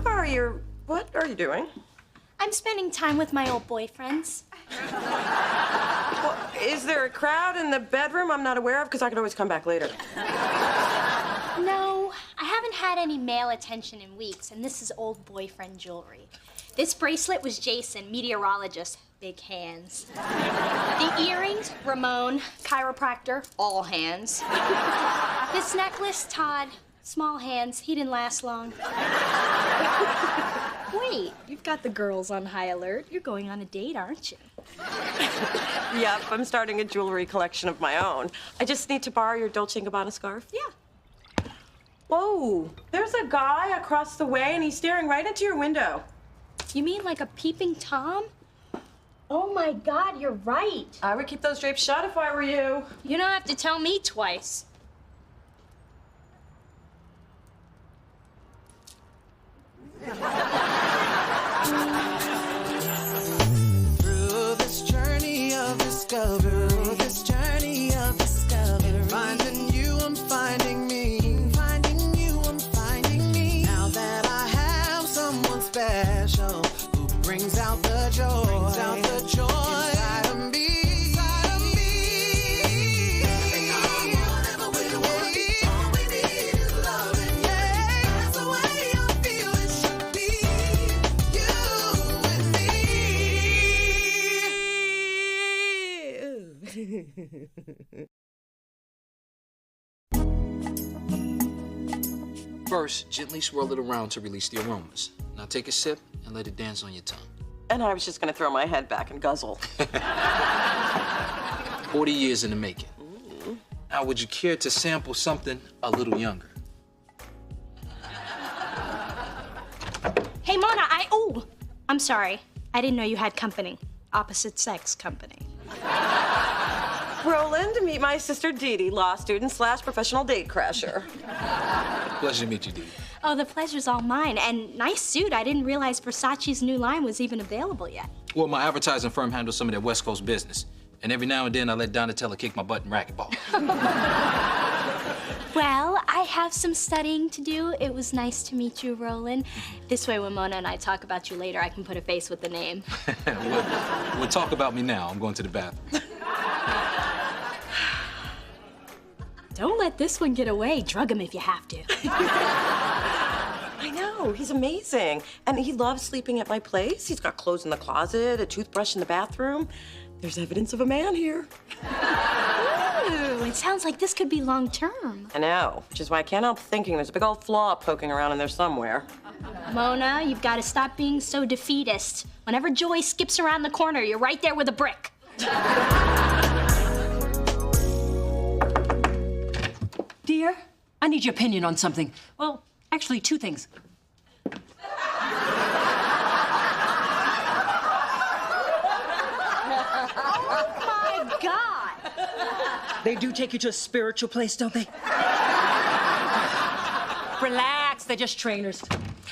borrow your... What are you doing? I'm spending time with my old boyfriends. Well, is there a crowd in the bedroom I'm not aware of? Because I could always come back later. No, I haven't had any male attention in weeks, and this is old boyfriend jewelry. This bracelet was Jason, meteorologist, big hands. The earrings, Ramon, chiropractor, all hands. This necklace, Todd, small hands, he didn't last long. Wait, you've got the girls on high alert. You're going on a date, aren't you? Yep, I'm starting a jewelry collection of my own. I just need to borrow your Dolce & Gabbana scarf. Yeah. Whoa, there's a guy across the way and he's staring right into your window. You mean like a peeping Tom? Oh my God, you're right. I would keep those drapes shut if I were you. You don't have to tell me twice. Through this journey of discovery, finding you, I'm finding me. Finding you, I'm finding me. Now that I have someone special who brings out the joy, inside of me. First, gently swirl it around to release the aromas. Now take a sip and let it dance on your tongue. And I was just gonna throw my head back and guzzle. 40 years in the making. Now, would you care to sample something a little younger? Hey, Mona, I'm sorry. I didn't know you had company. Opposite sex company. Roland, meet my sister Dee Dee, law student / professional date crasher. Pleasure to meet you, Dee. Oh, the pleasure's all mine. And nice suit. I didn't realize Versace's new line was even available yet. Well, my advertising firm handles some of their West Coast business. And every now and then I let Donatella kick my butt in racquetball. Well, I have some studying to do. It was nice to meet you, Roland. This way, when Mona and I talk about you later, I can put a face with the name. We'll talk about me now. I'm going to the bathroom. Don't let this one get away. Drug him if you have to. I know, he's amazing. And he loves sleeping at my place. He's got clothes in the closet, a toothbrush in the bathroom. There's evidence of a man here. Ooh, it sounds like this could be long-term. I know, which is why I can't help thinking there's a big old flaw poking around in there somewhere. Mona, you've got to stop being so defeatist. Whenever Joy skips around the corner, you're right there with a brick. Dear, I need your opinion on something. Well, actually, two things. Oh, my God. They do take you to a spiritual place, don't they? Relax, they're just trainers.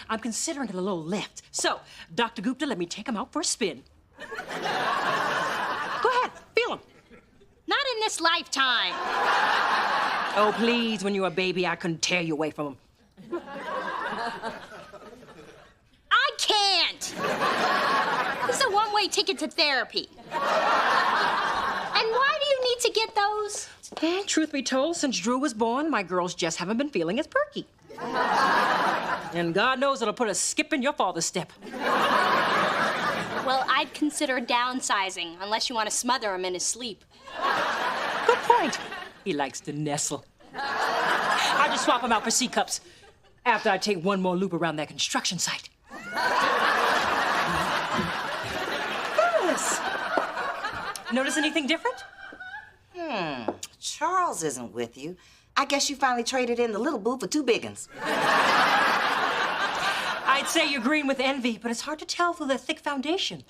I'm considering a little lift. So, Dr. Gupta, let me take him out for a spin. Go ahead, feel him. Not in this lifetime. Oh, please, when you were a baby, I couldn't tear you away from him. I can't. This is a one-way ticket to therapy. And why do you need to get those? And truth be told, since Drew was born, my girls just haven't been feeling as perky. And God knows it'll put a skip in your father's step. Well, I'd consider downsizing, unless you want to smother him in his sleep. Good point. He likes to nestle. I'll just swap him out for C-cups after I take one more loop around that construction site. Yes. Notice anything different? Charles isn't with you. I guess you finally traded in the little boo for two big uns. I'd say you're green with envy, but it's hard to tell through the thick foundation.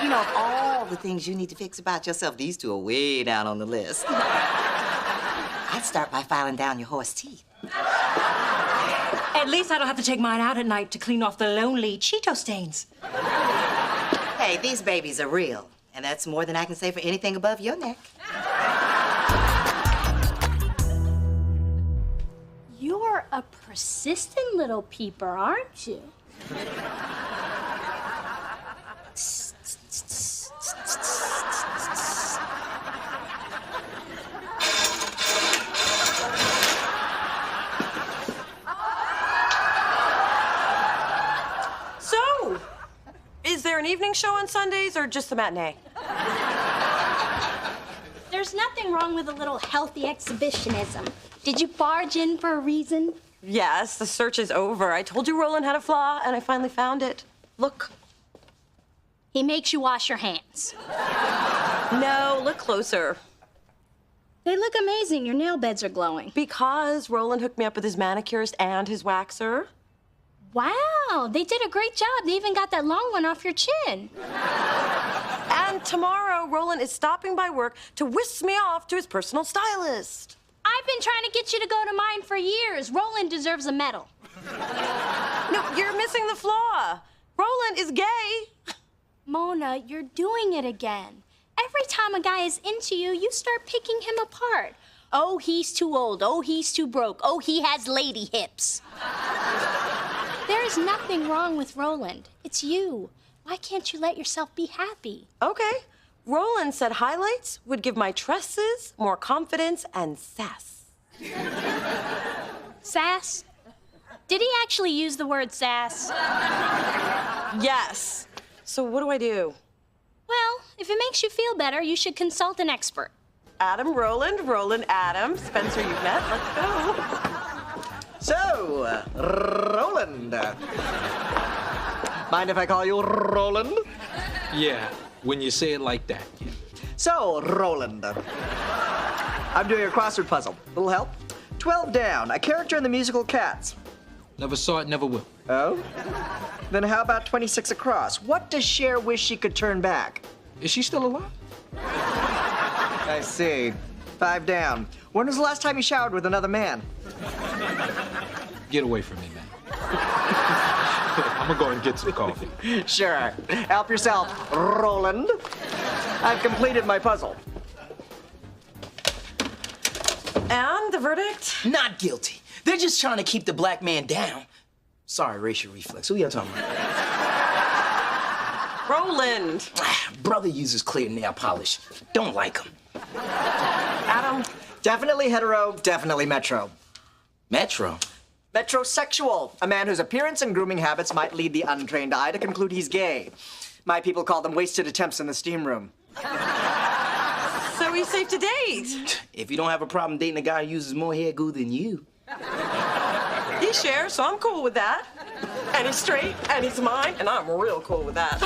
You know, of all the things you need to fix about yourself, these two are way down on the list. I'd start by filing down your horse teeth. At least I don't have to take mine out at night to clean off the lonely Cheeto stains. Hey, these babies are real, and that's more than I can say for anything above your neck. You're You're a persistent little peeper, aren't you? So, is there an evening show on Sundays or just the matinee? There's nothing wrong with a little healthy exhibitionism. Did you barge in for a reason? Yes, the search is over. I told you Roland had a flaw, and I finally found it. Look. He makes you wash your hands. No, look closer. They look amazing. Your nail beds are glowing. Because Roland hooked me up with his manicurist and his waxer. Wow, they did a great job. They even got that long one off your chin. And tomorrow, Roland is stopping by work to whisk me off to his personal stylist. I've been trying to get you to go to mine for years. Roland deserves a medal. No, you're missing the flaw. Roland is gay. Mona, you're doing it again. Every time a guy is into you, you start picking him apart. Oh, he's too old. Oh, he's too broke. Oh, he has lady hips. There is nothing wrong with Roland. It's you. Why can't you let yourself be happy? Okay. Roland said highlights would give my tresses more confidence and sass. Sass? Did he actually use the word sass? Yes. So what do I do? Well, if it makes you feel better, you should consult an expert. Adam Roland, Roland Adam, Spencer you've met. Let's go. So, Roland. Mind if I call you Roland? Yeah, when you say it like that. Yeah. So, Roland. I'm doing a crossword puzzle. Little help? 12 down. A character in the musical Cats. Never saw it, never will. Oh? Then how about 26 across? What does Cher wish she could turn back? Is she still alive? I see. 5 down. When was the last time you showered with another man? Get away from me, man. I'm gonna go and get some coffee. Sure. Help yourself, Roland. I've completed my puzzle. And the verdict? Not guilty. They're just trying to keep the black man down. Sorry, racial reflex. Who y'all talking about? Roland. Brother uses clear nail polish. Don't like him. Adam. Definitely hetero, definitely metro. Metro. Metrosexual, a man whose appearance and grooming habits might lead the untrained eye to conclude he's gay. My people call them wasted attempts in the steam room. So he's safe to date. If you don't have a problem dating a guy who uses more hair glue than you. He shares, so I'm cool with that. And he's straight, and he's mine, and I'm real cool with that.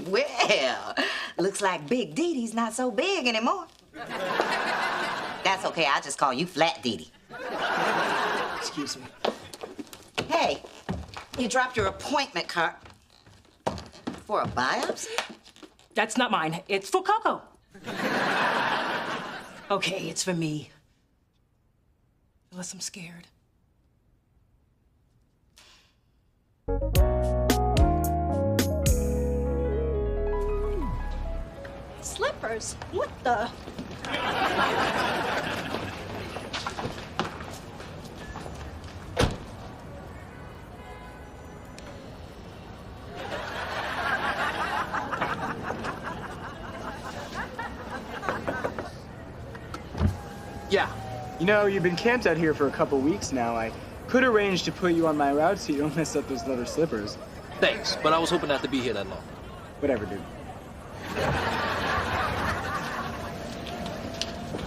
Well, looks like Big Dee Dee's not so big anymore. That's okay, I'll just call you Flat Dee Dee. Excuse me. Hey, you dropped your appointment card for a biopsy? That's not mine. It's for Coco. Okay, it's for me. Unless I'm scared. Slippers? What the? Yeah. You know, you've been camped out here for a couple weeks now. I could arrange to put you on my route so you don't mess up those leather slippers. Thanks, but I was hoping not to be here that long. Whatever, dude.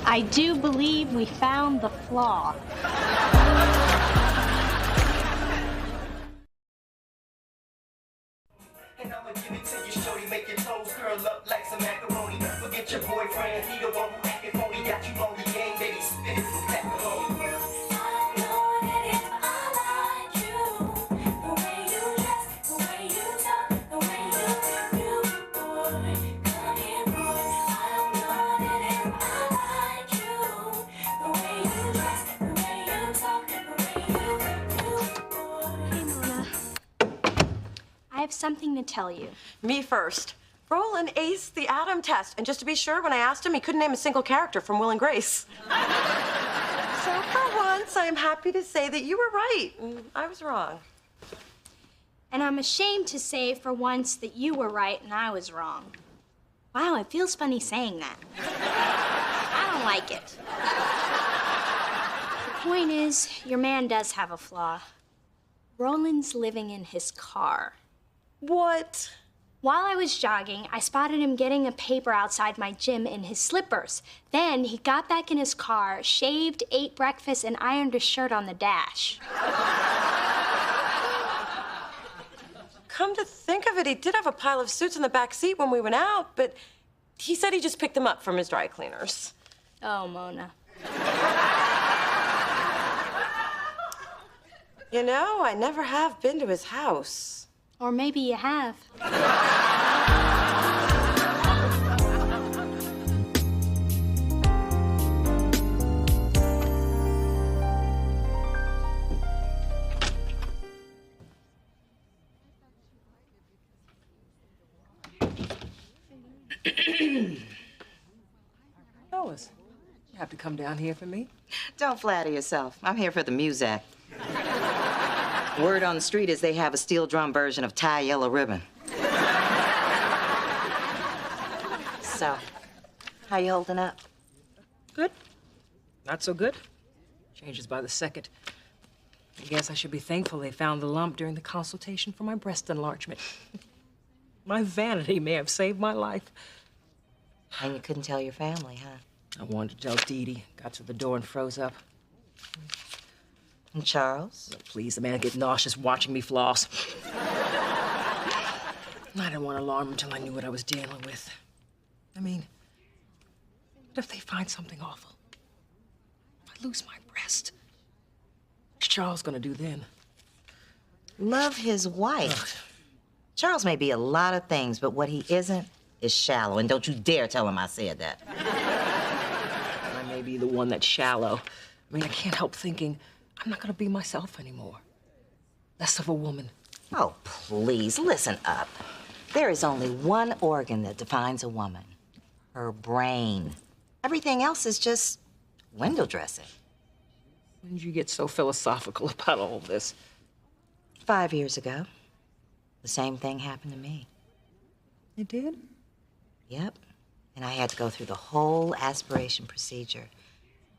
I do believe we found the flaw. And I'ma give it to you, shorty, make your toes curl up like some macaroni. Forget your boyfriend, he the one who acted phony. Got you on the game, baby, spin it from macaroni. I have something to tell you. Me first. Roland aced the Adam test. And just to be sure, when I asked him, he couldn't name a single character from Will and Grace. So for once, I am happy to say that you were right and I was wrong. And I'm ashamed to say for once that you were right and I was wrong. Wow, it feels funny saying that. I don't like it. The point is, your man does have a flaw. Roland's living in his car. What? While I was jogging, I spotted him getting a paper outside my gym in his slippers. Then he got back in his car, shaved, ate breakfast, and ironed his shirt on the dash. Come to think of it, he did have a pile of suits in the back seat when we went out, but he said he just picked them up from his dry cleaners. Oh, Mona. You know, I never have been to his house. Or maybe you have. Lois, you have to come down here for me. Don't flatter yourself. I'm here for the music. Word on the street is they have a steel drum version of Tie Yellow Ribbon. So, how you holding up? Good. Not so good. Changes by the second. I guess I should be thankful they found the lump during the consultation for my breast enlargement. My vanity may have saved my life. And you couldn't tell your family, huh? I wanted to tell Dee Dee. Got to the door and froze up. And Charles? Please, the man get nauseous watching me floss. I didn't want to alarm him until I knew what I was dealing with. I mean, what if they find something awful? If I lose my breast? What's Charles gonna do then? Love his wife. Charles may be a lot of things, but what he isn't is shallow. And don't you dare tell him I said that. I may be the one that's shallow. I mean, I can't help thinking I'm not gonna be myself anymore. Less of a woman. Oh, please, listen up. There is only one organ that defines a woman. Her brain. Everything else is just window dressing. When did you get so philosophical about all this? 5 years ago, the same thing happened to me. It did? Yep. And I had to go through the whole aspiration procedure.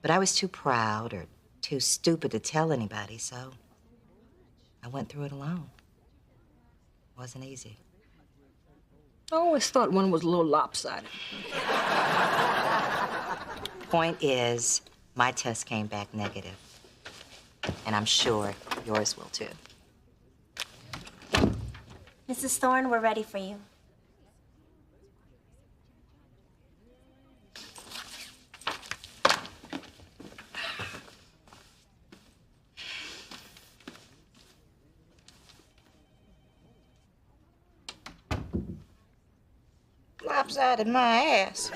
But I was too proud or too stupid to tell anybody, so I went through it alone. It wasn't easy. I always thought one was a little lopsided. Point is, my test came back negative. And I'm sure yours will too. Mrs. Thorne, we're ready for you. Lopsided my ass.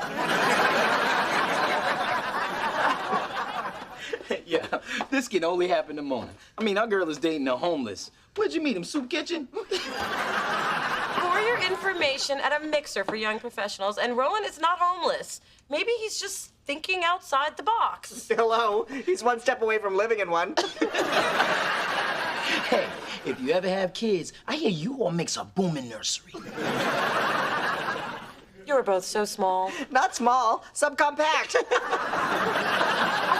Yeah, this can only happen in the morning. I mean, our girl is dating a homeless. Where'd you meet him, Soup Kitchen? For your information, at a mixer for young professionals, and Roland is not homeless. Maybe he's just thinking outside the box. Hello, he's one step away from living in one. Hey, if you ever have kids, I hear you all mix a booming nursery. You were both so small. Not small, subcompact.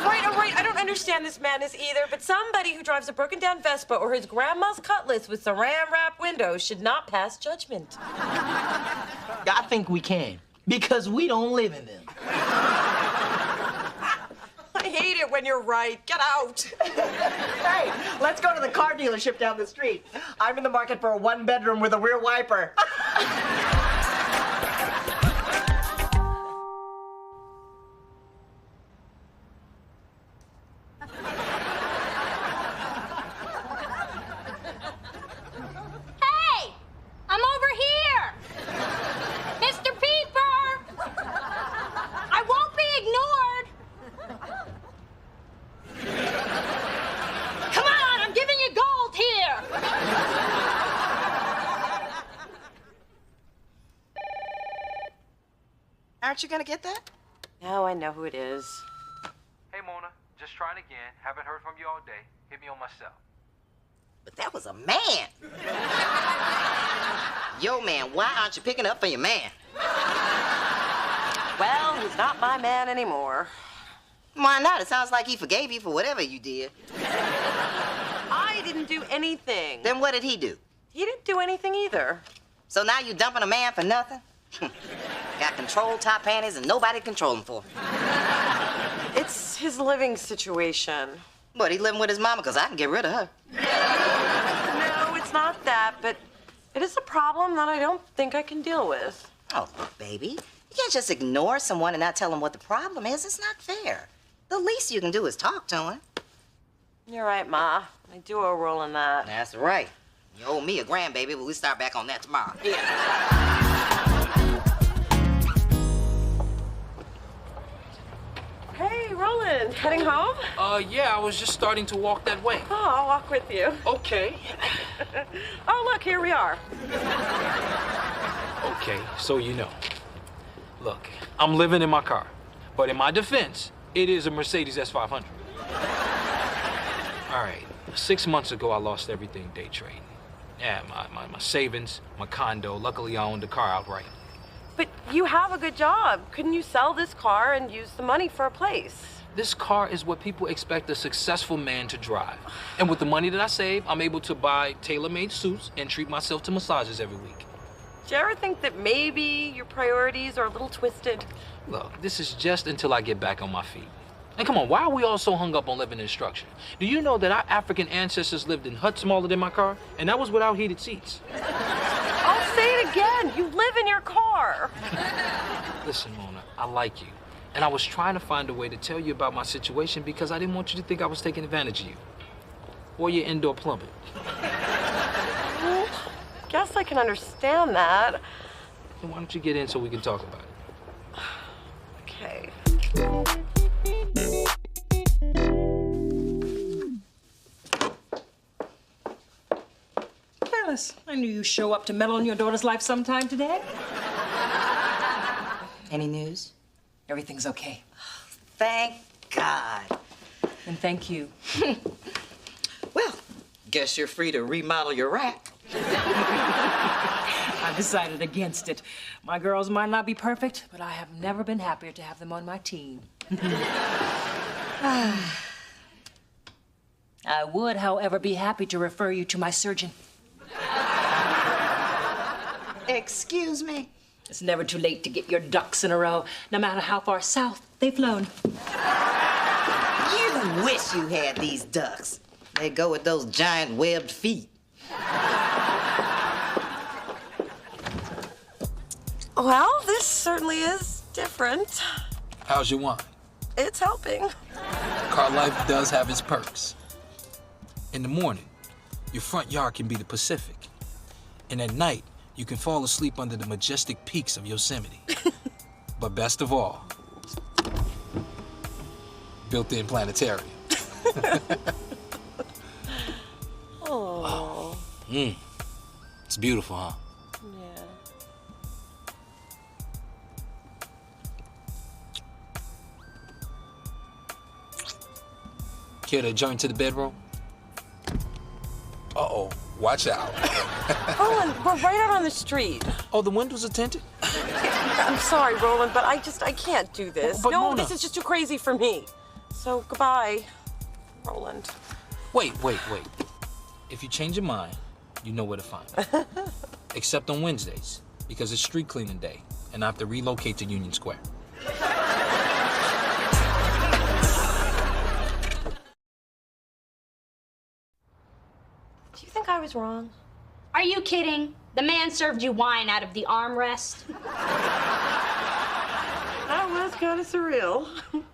All right, I don't understand this madness either, but somebody who drives a broken-down Vespa or his grandma's Cutlass with saran wrap windows should not pass judgment. I think we can, because we don't live in them. I hate it when you're right. Get out. Hey, let's go to the car dealership down the street. I'm in the market for a one-bedroom with a rear wiper. Hey! I'm over here! Mr. Peeper! I won't be ignored! Come on, I'm giving you gold here! aren't you gonna get that? No, I know who it is. Hey, Mona. Just trying again. Haven't heard from you all day. Hit me on my cell. But that was a man. Yo, man, why aren't you picking up for your man? Well, he's not my man anymore. Why not? It sounds like he forgave you for whatever you did. I didn't do anything. Then what did he do? He didn't do anything either. So now you dumping a man for nothing? Got control top panties and nobody to control him for. It's his living situation. What, he living with his mama? Because I can get rid of her. No, it's not that, but it is a problem that I don't think I can deal with. Oh, baby. You can't just ignore someone and not tell them what the problem is. It's not fair. The least you can do is talk to him. You're right, Ma. I do owe Roland that. That's right. You owe me a grandbaby, but we start back on that tomorrow. Hey, Roland, heading home? Yeah, I was just starting to walk that way. Oh, I'll walk with you. Okay. Oh, look, here we are. Okay, so you know. Look, I'm living in my car, but in my defense, it is a Mercedes S500. All right, 6 months ago, I lost everything day trading. Yeah, my savings, my condo. Luckily, I owned the car outright. But you have a good job. Couldn't you sell this car and use the money for a place? This car is what people expect a successful man to drive. And with the money that I save, I'm able to buy tailor-made suits and treat myself to massages every week. Do you ever think that maybe your priorities are a little twisted? Look, this is just until I get back on my feet. And come on, why are we all so hung up on living in structure? Do you know that our African ancestors lived in huts smaller than my car? And that was without heated seats. I'll say it again. You live in your car. Listen, Mona, I like you. And I was trying to find a way to tell you about my situation because I didn't want you to think I was taking advantage of you. Or your indoor plumbing. Well, guess I can understand that. Then why don't you get in so we can talk about it? Okay. Phyllis, I knew you'd show up to meddle in your daughter's life sometime today. Any news? Everything's okay. Thank God. And thank you. Well, guess you're free to remodel your rack. I decided against it. My girls might not be perfect, but I have never been happier to have them on my team. I would, however, be happy to refer you to my surgeon. Excuse me? It's never too late to get your ducks in a row, no matter how far south they've flown. You wish you had these ducks. They go with those giant webbed feet. Well, this certainly is different. How's your wine? It's helping. Car life does have its perks. In the morning, your front yard can be the Pacific. And at night, you can fall asleep under the majestic peaks of Yosemite. But best of all, built-in planetarium. Oh. It's beautiful, huh? Yeah. Care to adjourn to the bedroom? Uh-oh, watch out. Roland, we're right out on the street. Oh, the windows are tinted? I'm sorry, Roland, but I can't do this. But no, Mona. this is just too crazy for me. So, goodbye, Roland. Wait. If you change your mind, you know where to find me. Except on Wednesdays, because it's street cleaning day, and I have to relocate to Union Square. Do you think I was wrong? Are you kidding? The man served you wine out of the armrest. That was kind of surreal.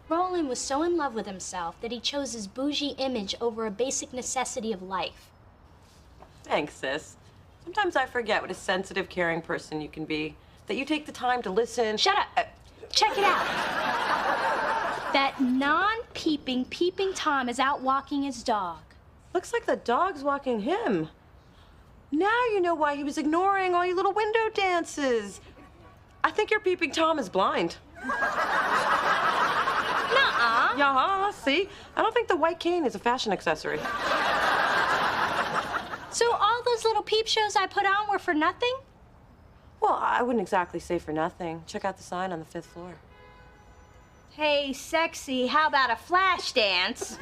Roland was so in love with himself that he chose his bougie image over a basic necessity of life. Thanks, sis. Sometimes I forget what a sensitive, caring person you can be. That you take the time to listen. Shut up. Check it out. That non-peeping Tom is out walking his dog. Looks like the dog's walking him. Now you know why he was ignoring all your little window dances. I think your peeping Tom is blind. Nuh-uh. Yeah, see? I don't think the white cane is a fashion accessory. So all those little peep shows I put on were for nothing? Well, I wouldn't exactly say for nothing. Check out the sign on the 5th floor. Hey, sexy, how about a flash dance?